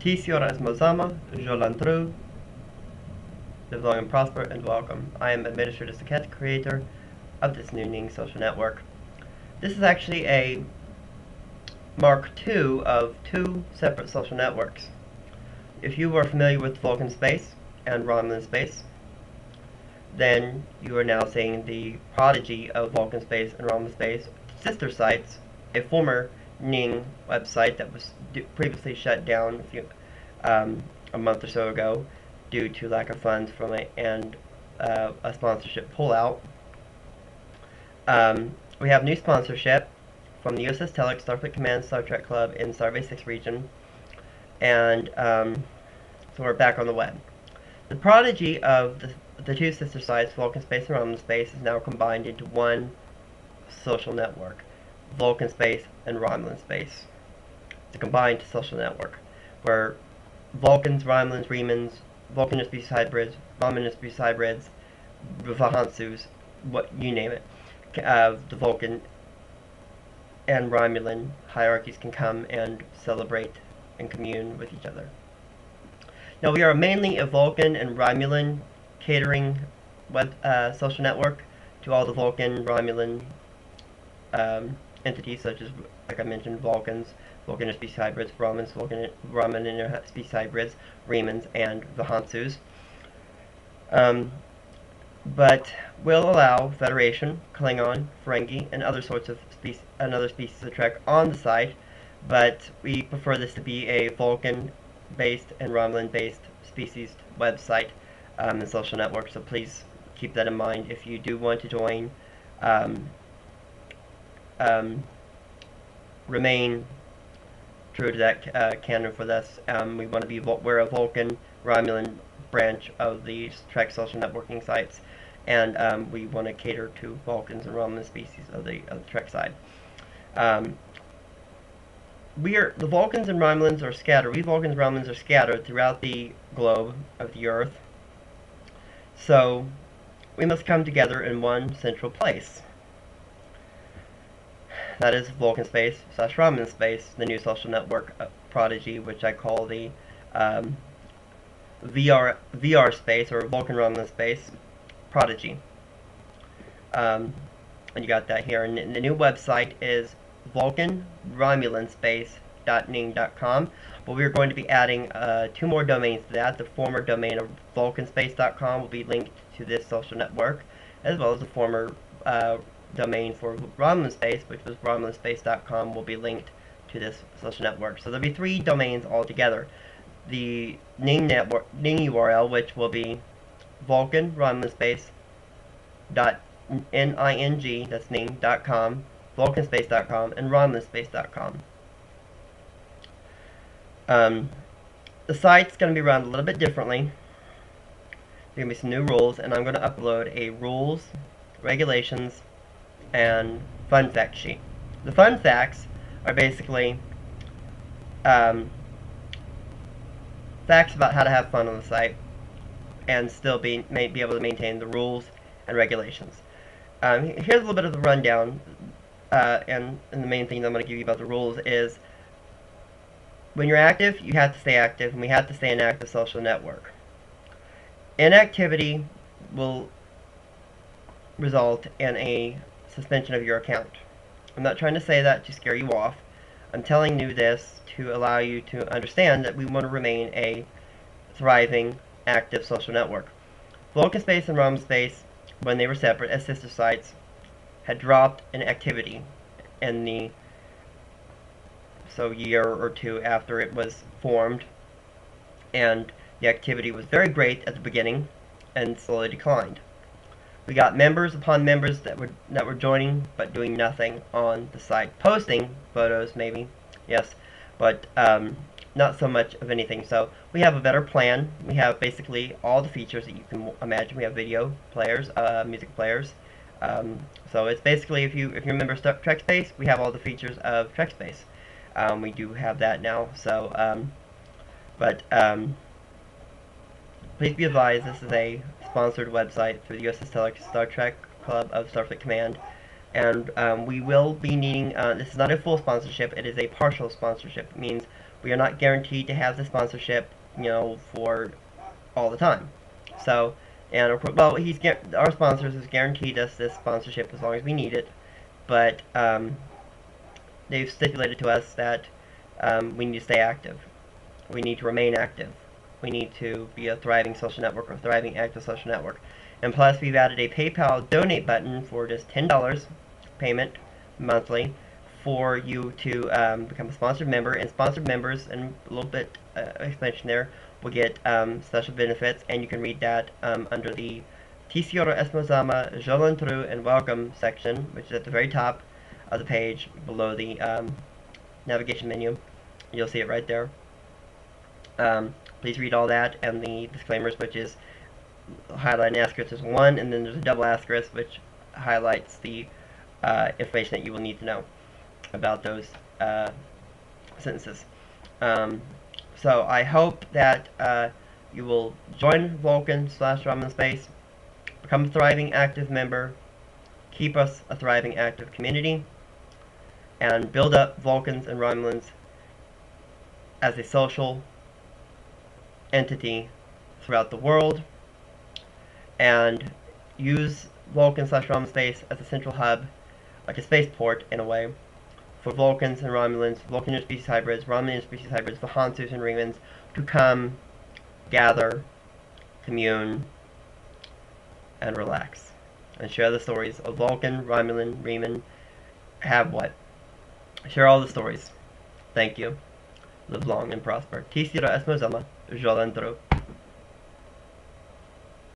Peace, horas Mozama, Jolantru, live long and prosper, and welcome. I am Administrator Saket, creator of this new Ning social network. This is actually a Mark II of two separate social networks. If you are familiar with VulcanSpace and Romulanspace, then you are now seeing the prodigy of VulcanSpace and Romulanspace sister sites, a former Ning website that was previously shut down a month or so ago due to lack of funds from it and a sponsorship pullout. We have new sponsorship from the USS Telex, Starfleet Command, Star Trek Club in Starbase 6 region, and so we're back on the web. The prodigy of the two sister sites, VulcanSpace and Romulanspace, is now combined into one social network, VulcanSpace and Romulanspace. It's a combined social network where Vulcans, Romulans, Remans, Vulcan species hybrids, Romulan species hybrids, Vulcans, what you name it, the Vulcan and Romulan hierarchies can come and celebrate and commune with each other. Now we are mainly a Vulcan and Romulan catering web social network to all the Vulcan, Romulan entities such as, like I mentioned, Vulcans, Vulcan species hybrids, Romans, Romulan species hybrids, Remans, and Vulcans. But will allow Federation, Klingon, Ferengi, and other sorts of species of Trek on the site, but we prefer this to be a Vulcan-based and Romulan-based species website and social network, so please keep that in mind if you do want to join. Remain true to that canon for this. We want to be we're a Vulcan Romulan branch of the Trek social networking sites, and we want to cater to Vulcans and Romulan species of the Trek side. The Vulcans and Romulans are scattered. We Vulcans and Romulans are scattered throughout the globe of the Earth, so we must come together in one central place. That is VulcanSpace / Romulanspace, the new social network prodigy, which I call the VR space, or VulcanRomulanspace prodigy. And you got that here. And the new website is VulcanRomulanspace.ning.com. But we're going to be adding two more domains to that. The former domain of VulcanSpace.com will be linked to this social network, as well as the former domain for Romulanspace, which was Romulanspace.com, will be linked to this social network. So there'll be three domains altogether. The Ning URL, which will be VulcanRomulanspace.ning, that's ning.com, VulcanSpace.com, and Romulanspace.com. The site's going to be run a little bit differently. There's going to be some new rules, and I'm going to upload a rules, regulations, and fun fact sheet. The fun facts are basically facts about how to have fun on the site and still be able to maintain the rules and regulations. Here's a little bit of the rundown, and the main thing that I'm going to give you about the rules is when you're active, you have to stay active, and we have to stay an active social network. Inactivity will result in a suspension of your account. I'm not trying to say that to scare you off. I'm telling you this to allow you to understand that we want to remain a thriving, active social network. VulcanSpace and Romulanspace, when they were separate as sister sites, had dropped in activity in the year or two after it was formed, and the activity was very great at the beginning and slowly declined. We got members upon members that were joining but doing nothing on the site. Posting photos maybe, yes, but not so much of anything. So we have a better plan. We have basically all the features that you can imagine. We have video players, music players. So it's basically, if you remember TrekSpace, we have all the features of TrekSpace. We do have that now. So, please be advised, this is a sponsored website through the USS Telex Star Trek Club of Starfleet Command, and we will be needing, this is not a full sponsorship, it is a partial sponsorship. It means we are not guaranteed to have the sponsorship, for all the time. So, and well, our sponsors has guaranteed us this sponsorship as long as we need it, but they've stipulated to us that we need to stay active. We need to remain active. We need to be a thriving social network or thriving active social network. And plus, we've added a PayPal donate button for just $10 payment monthly for you to become a sponsored member. And sponsored members, and a little bit explanation there, will get special benefits, and you can read that under the Tisioro Esmozama, Jolantru, and Welcome section, which is at the very top of the page below the navigation menu. You'll see it right there. Please read all that and the disclaimers, which is highlighted in asterisk as 1, and then there's a double asterisk which highlights the information that you will need to know about those sentences. So I hope that you will join Vulcan/RomulansSpace, become a thriving active member, keep us a thriving active community, and build up Vulcans and Romulans as a social entity throughout the world, and use Vulcan/RomulansSpace as a central hub, like a spaceport in a way, for Vulcans and Romulans, Vulcan interspecies hybrids, Romulan interspecies hybrids, Vulcans and Remans to come, gather, commune, and relax, and share the stories of Vulcan, Romulan, Reman, have what? Share all the stories. Thank you. Live long and prosper. Tisira esmozama, Jolantro.